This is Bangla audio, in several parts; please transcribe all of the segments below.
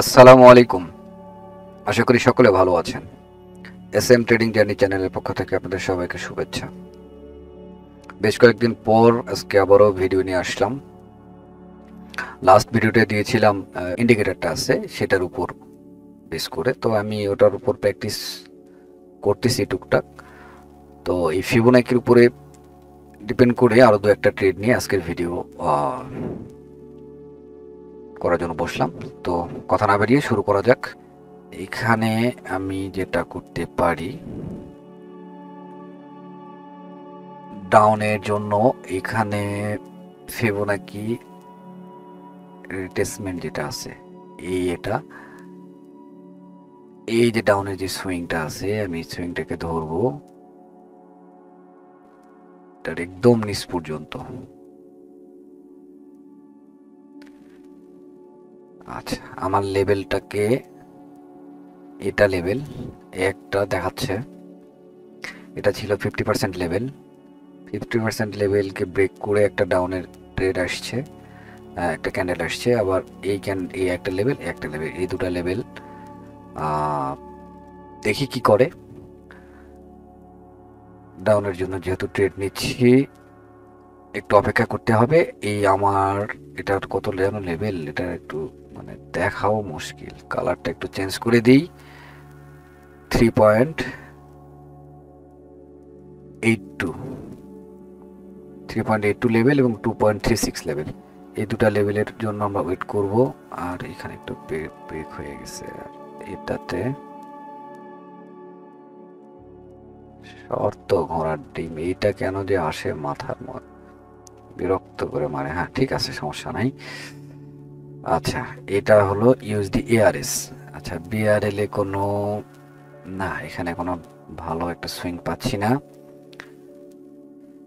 আসসালামু আলাইকুম। আশা করি সকলে ভালো আছেন। এসএম ট্রেডিং জার্নি চ্যানেলের পক্ষ থেকে আপনাদের সবাইকে শুভেচ্ছা। বেশ কয়েকদিন পর আজকে আবারও ভিডিও নিয়ে আসলাম। লাস্ট ভিডিওতে দিয়েছিলাম ইন্ডিকেটরটা আছে সেটার উপর বেস করে, তো আমি ওটার উপর প্র্যাকটিস করতেছি টুকটাক। তো এই ফিবোনাকির উপরে ডিপেন্ড করে আরও দু একটা ট্রেড নিয়ে আজকের ভিডিও করার জন্য বসলাম। তো কথা না বেরিয়ে শুরু করা যাক। এখানে আমি যেটা করতে পারি, ডাউনের জন্য এখানে ফিবোনাকি রিট্রেসমেন্ট যেটা আছে এই যে ডাউনের যে সুইংটা আছে, আমি সুইংটাকে ধরবো তার একদম নিচ পর্যন্ত। আচ্ছা, আমার লেভেলটাকে, এটা লেভেল একটা দেখাচ্ছে, এটা ছিল 50% লেভেল। 50% লেভেলকে ব্রেক করে একটা ডাউনের ট্রেড আসছে, একটা ক্যান্ডেল আসছে। আবার এই একটা লেভেল, এই দুটা লেভেল দেখি কি করে। ডাউনের জন্য যেহেতু ট্রেড নিচ্ছি, একটু অপেক্ষা করতে হবে। এই আমার এটার কত যেন লেভেল, এটা একটু মানে দেখাও মুশকিল। কালারটা একটু চেঞ্জ করে দিই। 3.82 লেভেল এবং 2.36 লেভেল, এই দুটা লেভেলের জন্য আমরা ওয়েট করব। আর এখানে একটু ব্রেক হয়ে গেছে, আর এটাতে শর্ত ঘোড়ার ডিম, এইটা কেন যে আসে মাথার মধ্যে, বিরক্ত করে মারে। হ্যাঁ ঠিক আছে, সমস্যা নাই। আচ্ছা, এটা হলো ইউএসডি এআরএস। আচ্ছা, বিআরএল এ কোনো, না এখানে কোনো ভালো একটা সুইং পাচ্ছি না।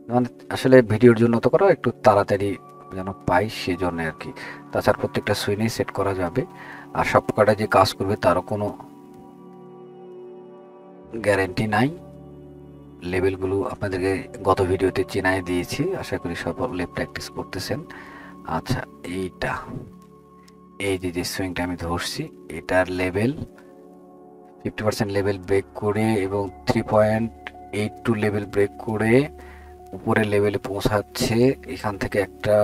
মানে আসলে ভিডিওর জন্য তো করা, একটু তাড়াতাড়ি যেন পাই সেজন্য আর কি। তাছাড়া প্রত্যেকটা সুইংই সেট করা যাবে, আর সব কটা যে কাজ করবে তারও কোনো গ্যারেন্টি নাই। লেভেলগুলো আপনাদেরকে গত ভিডিওতে চেনাই দিয়েছি, আশা করি সকলে প্র্যাকটিস করতেছেন। আচ্ছা, এই যে সুইংটা আমি ধরছি, এটার লেভেল 50% লেভেল ব্রেক করে এবং 3.82 লেভেল ব্রেক করে উপরের লেভেলে পৌঁছাচ্ছে। এখান থেকে একটা,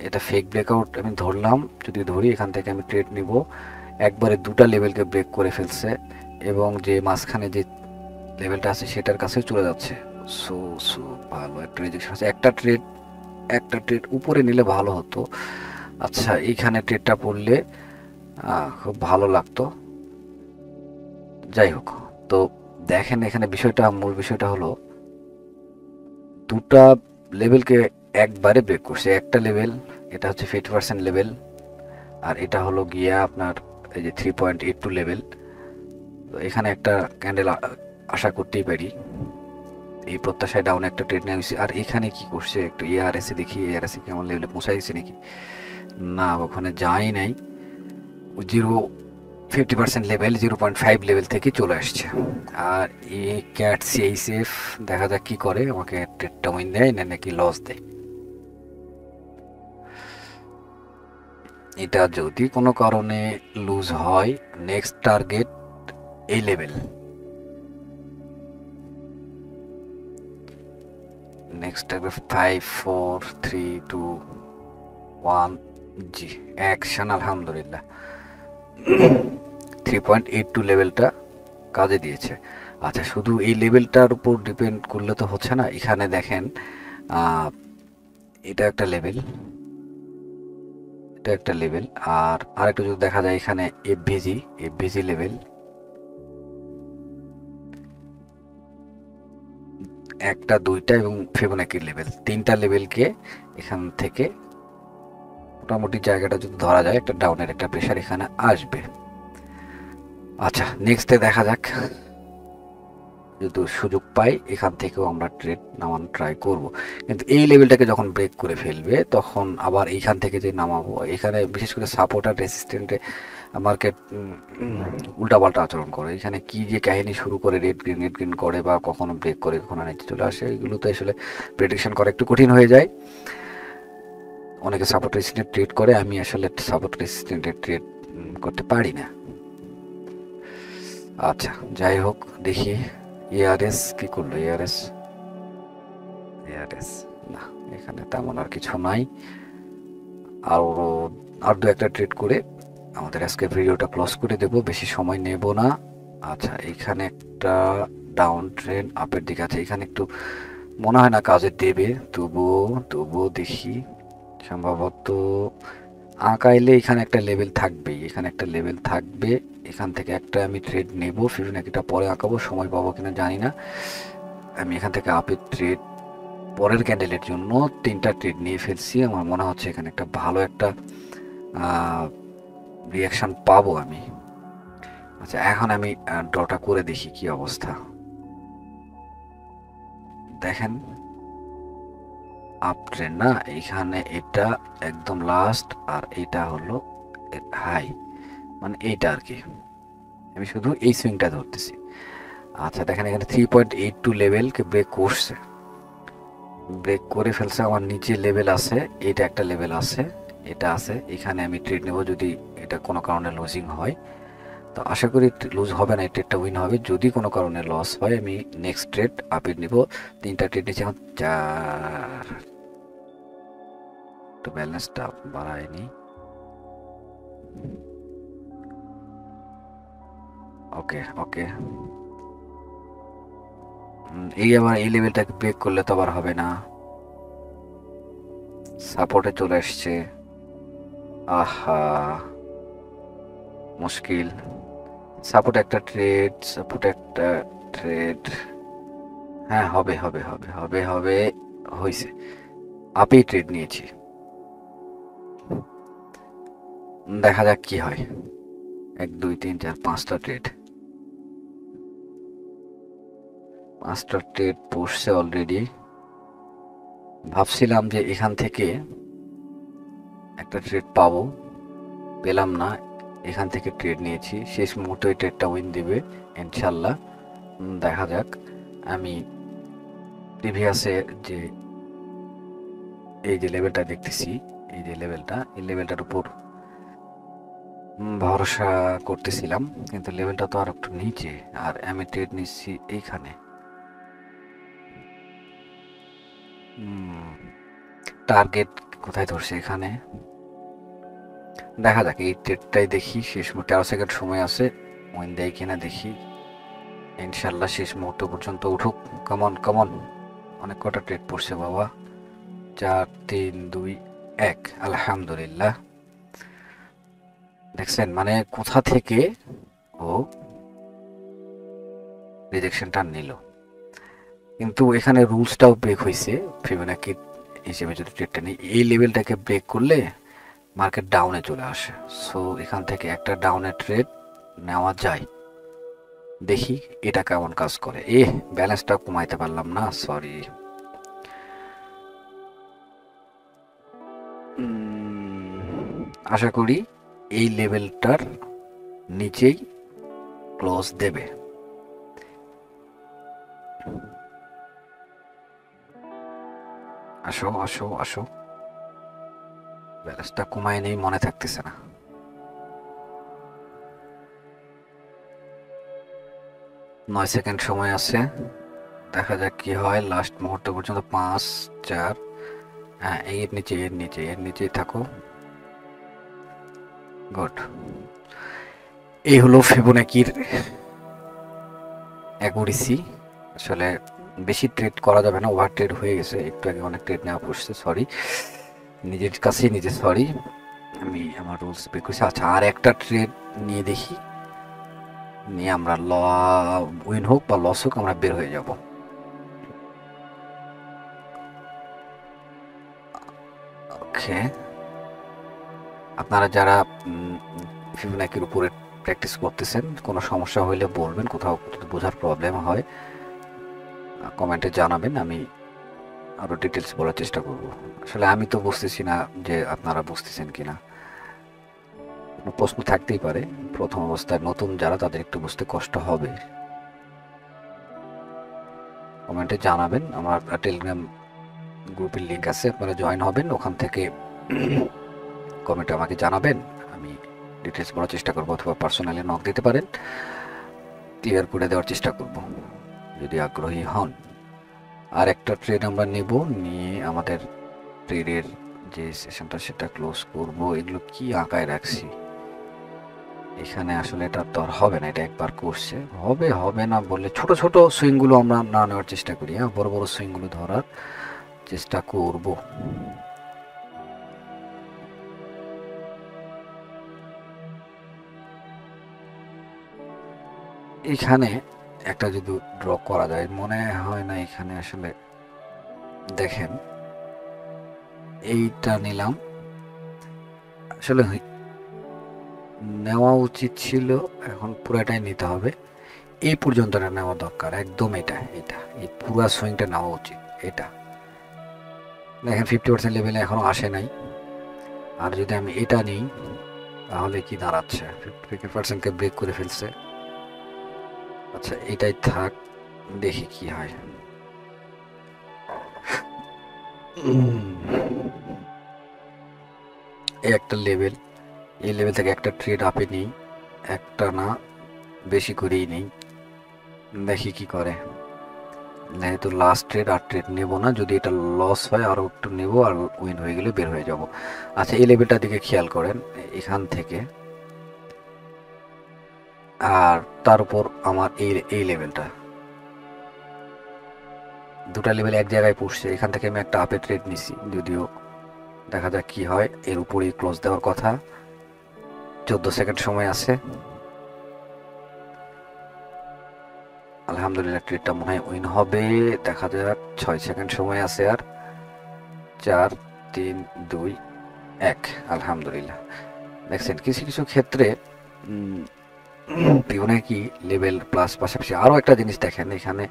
এটা ফেক ব্রেকআউট আমি ধরলাম, যদি ধরি এখান থেকে আমি ট্রেড নিব। একবারে দুটা লেভেলকে ব্রেক করে ফেলছে এবং যে মাঝখানে যে লেভেলটা আছে সেটার কাছে চলে যাচ্ছে। সো সো ভালো একটা রিজেকশন আছে। একটা ট্রেড উপরে নিলে ভালো হতো। আচ্ছা, এইখানে ট্রেডটা পড়লে খুব ভালো লাগতো। যাই হোক, তো দেখেন এখানে মূল বিষয়টা হলো দুটা লেভেলকে একবারে ব্রেক করছে। একটা লেভেল, এটা হচ্ছে 50% লেভেল, আর এটা হলো গিয়া আপনার এই যে 3.82 লেভেল। তো এখানে একটা ক্যান্ডেল আশা করতেই পারি, এই প্রত্যাশায় ডাউন একটা ট্রেড নিয়ে হয়েছে। আর এখানে কি করছে, একটু এআরএসে দেখি, এআরএসে কেমন লেভেলে পৌঁছাইছে নাকি। না, ওখানে যাই নাই। 50% লেভেল 0.5 লেভেল থেকে চলে আসছে। আর এই ক্যাট সিএইচএফ দেখা যাক কি করে, আমাকে ট্রেডটা উইন দেয় না নাকি লস দেয়। এটা যদি কোনো কারণে লুজ হয়, নেক্সট টার্গেট এই লেভেল, নেক্সট টার্গেট 5 4 3 2 1 জি, অ্যাকশন। আলহামদুলিল্লাহ 3.82 লেভেলটা কাজে দিয়েছে। আচ্ছা, শুধু এই লেভেলটার উপর ডিপেন্ড করলে তো হচ্ছে না। এখানে দেখেন এটা একটা লেভেল, আর আরেকটু যদি দেখা যায় এখানে এফভিজি লেভেল, একটা দুইটা এবং ফিবোনাকি লেভেল, তিনটা লেভেলকে এখান থেকে মোটামুটি জায়গাটা যদি ধরা যায়, একটা ডাউনের একটা প্রেশার এখানে আসবে। আচ্ছা, নেক্সটে দেখা যাক, যদি সুযোগ পাই এখান থেকেও আমরা ট্রেড নামানো ট্রাই করব। কিন্তু এই লেভেলটাকে যখন ব্রেক করে ফেলবে তখন আবার এইখান থেকে যে নামাবো, এখানে বিশেষ করে সাপোর্ট আর রেসিস্ট্যান্টে মার্কেট উল্টাপাল্টা আচরণ করে। এখানে কি যে কাহিনী শুরু করে, রেড গ্রিন করে বা কখনো ব্রেক করে কখনো নিচে চলে আসে, এগুলো তো আসলে প্রেডিকশন করা একটু কঠিন হয়ে যায়। অনেকে সাপোর্ট রেসিস্ট্যান্ট ট্রেড করে, আমি আসলে সাপোর্ট রেসিস্ট্যান্টের ট্রেড করতে পারি না। আচ্ছা যাই হোক, দেখি এআরএস কি করলো। এআরএস না, এখানে তেমন আর কিছু নাই। আর দু একটা ট্রেড করে আমাদের আজকে ভিডিওটা ক্লোজ করে দেব, বেশি সময় নেব না। আচ্ছা এখানে একটা ডাউন ট্রেন্ড আপের দিকে আছে, এখানে একটু মনে হয় না কাজে দেবে, তবুও দেখি। সম্ভবত আঁকাইলে এখানে একটা লেভেল থাকবেই, এখানে একটা লেভেল থাকবে। এখান থেকে একটা আমি ট্রেড নেব, ফিবোনাকিটা পরে আঁকাবো, সময় পাবো কিনা জানি না। আমি এখান থেকে আপের ট্রেড পরের ক্যান্ডেলের জন্য 3টা ট্রেড নিয়ে ফেলছি। আমার মনে হচ্ছে এখানে একটা ভালো একটা রিয়াকশন পাবো আমি। আচ্ছা এখন আমি ড্রটা করে দেখি কি অবস্থা। দেখেন আপ ট্রেন্ড না, এখানে এটা একদম লাস্ট, আর এটা হলো হাই, মানে এইটা আর কি। আমি শুধু এই সুইংটা ধরতেছি। আচ্ছা দেখেন এখানে 3.82 লেভেলকে ব্রেক করছে, ব্রেক করে ফেলছে। আমার নিচে লেভেল আছে, এটা একটা লেভেল আছে, এটা আছে। এখানে আমি ট্রেড নেব যদি এটা কোনো কারণে লুজিং হয়। তো আশা করি লুজ হবে না, এই ট্রেডটা উইন হবে। যদি কোনো কারণে লস হয় আমি নেক্সট ট্রেড আপের নিব। 3টা ট্রেড নিচ্ছি এখন 4। তো ব্যালেন্সটা বাড়ায়নি। ওকে আবার এই লেভেলটাকে ব্রেক করলে তো আবার হবে না। সাপোর্টে চলে আসছে, আহা মুশকিল। সাপোর্ট একটা ট্রেড। হ্যাঁ হবে হয়েছে। আপেই ট্রেড নিয়েছি, দেখা যাক কি হয়। 1 2 3 4 5টা ট্রেড, 5টা ট্রেড পড়ছে অলরেডি। ভাবছিলাম যে এখান থেকে একটা ট্রেড পাবো, পেলাম না। এখান থেকে ট্রেড নিয়েছি, শেষ মুহূর্তে ওই ট্রেডটা উইন দিবে ইনশাল্লাহ। দেখা যাক। আমি প্রিভিয়াসে যে এই যে লেভেলটা দেখতেছি, এই লেভেলটার উপর ভরসা করতেছিলাম, কিন্তু লেভেলটা তো আর একটু নিচে, আর আমি ট্রেড নিচ্ছি এইখানে। টার্গেট কোথায় ধরছে এখানে, দেখা যাক। এই ট্রেডটাই দেখি, শেষ মুহূর্তে 13 সেকেন্ড সময় আছে, উইন দেয় কিনা দেখি। ইনশাল্লাহ শেষ মুহূর্ত পর্যন্ত উঠুক। কমন। অনেক কটা ট্রেড পড়ছে বাবা। 4 3 2 1, আলহামদুলিল্লাহ। দেখছেন মানে কোথা থেকে ও রিজেকশনটা নিল, কিন্তু এখানে রুলসটাও ব্রেক হয়েছে। ফিবোনাকি হিসেবে যদি ট্রেডটা নিই, এই লেভেলটাকে ব্রেক করলে মার্কেট ডাউনে চলে আসে। সো এখান থেকে একটা ডাউনের ট্রেড নেওয়া যায়। দেখি এটা কেমন কাজ করে। ব্যালেন্সটা কমাইতে পারলাম না, সরি। আশা করি এই লেভেলটার নিচেই ক্লোজ দেবে। আসো। ব্যালেন্সটা কমায় নেই, মনে থাকতেছে না। নয় সেকেন্ড সময় আছে, দেখা যাক কি হয় লাস্ট মুহূর্ত পর্যন্ত। 5 4, হ্যাঁ এর নিচেই থাকো। গুড। এই হলো ফিবোনাকির অ্যাকুরেসি। আসলে বেশি ট্রেড করা যাবে না, ওভার ট্রেড হয়ে গেছে। একটু আগে অনেক ট্রেড নেওয়া পড়ছে, সরি, নিজের কাছেই নিজে সরি, আমি আমার রুলস ব্রেক করেছি। আচ্ছা আর একটা ট্রেড নিয়ে দেখি, নিয়ে আমরা উইন হোক বা লস হোক আমরা বের হয়ে যাব। ওকে, আপনারা যারা ফিবোনাকির উপরে প্র্যাকটিস করতেছেন, কোনো সমস্যা হলে বলবেন, কোথাও যদি বোঝার প্রবলেম হয় কমেন্টে জানাবেন, আমি আরও ডিটেলস বলার চেষ্টা করব। আসলে আমি তো বুঝতেছি না যে আপনারা বুঝতেছেন কিনা, প্রশ্ন থাকতেই পারে। প্রথম অবস্থায় নতুন যারা, তাদের একটু বুঝতে কষ্ট হবে। কমেন্টে জানাবেন। আমার টেলিগ্রাম গ্রুপের লিঙ্ক আছে, আপনারা জয়েন হবেন, ওখান থেকে কমেন্টে আমাকে জানাবেন, আমি ডিটেলস বলার চেষ্টা করবো, অথবা পার্সোনালি নক দিতে পারেন, ক্লিয়ার করে দেওয়ার চেষ্টা করব যদি আগ্রহী হন। আর একটা ট্রেড আমরা নেব, নিয়ে আমাদের ট্রেডের যে সেশনটা সেটা ক্লোজ করব। এগুলো কি আঁকায় রাখছি এখানে, আসলে এটা তো আর হবে না, এটা একবার করছে হবে না বললে ছোট ছোট সুইংগুলো আমরা না নেওয়ার চেষ্টা করি, হ্যাঁ বড় বড় সুইংগুলো ধরার চেষ্টা করব। এখানে একটা যদি ড্র করা যায়, মনে হয় না এখানে আসলে দেখেন এইটা নিলাম, আসলে নেওয়া উচিত ছিল, এখন পুরাটাই নিতে হবে, এই পর্যন্তটা নেওয়া দরকার একদম, এটা এই পুরা সুইংটা নেওয়া উচিত। এটা দেখেন 50% লেভেলে এখনো আসে নাই, আর যদি আমি এটা নিই তাহলে কি দাঁড়াচ্ছে, 50%কে ব্রেক করে ফেলছে। আচ্ছা এটাই থাক, দেখি কি হয়। এই একটা লেভেল, এই লেভেল থেকে একটা ট্রেড আপে নিই, একটা না বেশি করেই নেই, দেখি কি করে। যেহেতু লাস্ট ট্রেড আর ট্রেড নেবো না, যদি এটা লস হয় আরও একটু নেবো, আর উইন হয়ে গেলে বের হয়ে যাব। আচ্ছা এই লেভেলটার দিকে খেয়াল করেন, এখান থেকে আর তার উপর আমার এই লেভেলটা, দুটা লেভেল এক জায়গায় পড়ছে, এখান থেকে আমি একটা আপে ট্রেড নিছি, যদিও দেখা যাক কি হয়। এর উপরেই ক্লোজ দেওয়ার কথা, 14 সেকেন্ড সময় আছে। আলহামদুলিল্লাহ ট্রেডটা মনে হয় উইন হবে, দেখা যাক। 6 সেকেন্ড সময় আছে, আর 4 3 2 1। আলহামদুলিল্লাহ দেখছেন কিছু কিছু ক্ষেত্রে ফিবোনাকি লেভেল প্লাস পাশাপাশি আরও একটা জিনিস দেখেন এখানে,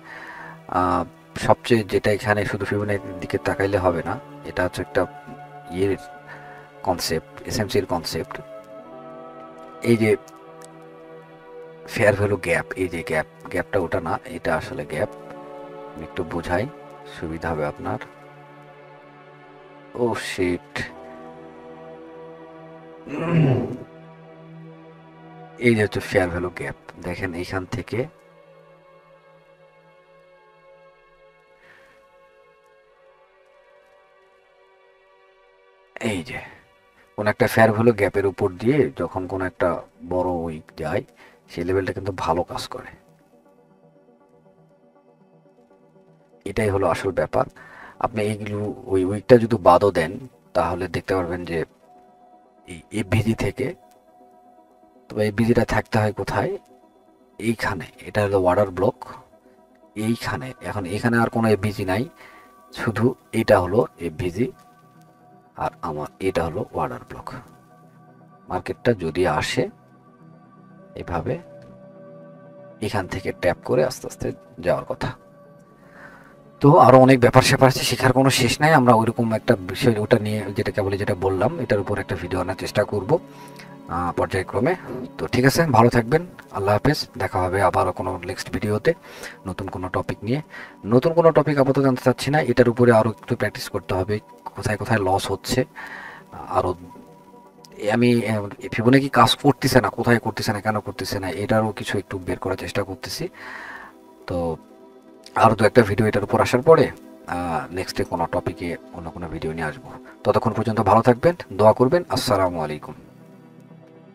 সবচেয়ে যেটা এখানে শুধু ফিবোনাকির দিকে তাকাইলে হবে না, এটা হচ্ছে একটা ইয়ের কনসেপ্ট, এসএমসির কনসেপ্ট। এই যে ফেয়ার ভ্যালু গ্যাপ, এই যে গ্যাপটা ওটা না, এটা আসলে গ্যাপ, আমি একটু বোঝাই সুবিধা হবে আপনার। ও শিট, এই যে হচ্ছে ফেয়ার ভ্যালু গ্যাপ, দেখেন এইখান থেকে এই যে কোন একটা ফেয়ার ভ্যালু গ্যাপের উপর দিয়ে যখন কোন একটা বড় উইক যায়, সেই লেভেলটা কিন্তু ভালো কাজ করে, এটাই হলো আসল ব্যাপার। আপনি এইগুলো ওই উইকটা যদি বাদও দেন, তাহলে দেখতে পারবেন যে এই এফভিজি থেকে, তবে এফভিজিটা থাকতে হয় কোথায়, এইখানে, এটা হলো ওয়াটার ব্লক, এইখানে। এখন এখানে আর কোনো এফভিজি নাই, শুধু এটা হলো এফভিজি, আর আমার এটা হলো ওয়াটার ব্লক। মার্কেটটা যদি আসে এভাবে এখান থেকে ট্যাপ করে আস্তে আস্তে যাওয়ার কথা। তো আরও অনেক ব্যাপার স্যাপার আছে, শেখার কোনো শেষ নাই। আমরা ওইরকম একটা বিষয় ওটা নিয়ে যেটাকে বলে, যেটা বললাম, এটার উপর একটা ভিডিও আনার চেষ্টা করব পর্যায়ক্রমে। তো ঠিক আছে, ভালো থাকবেন, আল্লাহ হাফেজ, দেখা হবে আবারও কোনো নেক্সট ভিডিওতে নতুন কোনো টপিক নিয়ে। নতুন কোনো টপিক আপাতত জানতে চাচ্ছি না, এটার উপরে আরও একটু প্র্যাকটিস করতে হবে, কোথায় কোথায় লস হচ্ছে, আরও আমি ফিবোনাকি কাজ করতেছে না, কোথায় করতেছে না, কেন করতেছে না, এটারও কিছু একটু বের করার চেষ্টা করতেছি। তো আরও দু একটা ভিডিও এটার উপর আসার পরে নেক্সটে কোনো টপিকে অন্য কোনো ভিডিও নিয়ে আসবো। ততক্ষণ পর্যন্ত ভালো থাকবেন, দোয়া করবেন। আসসালামু আলাইকুম।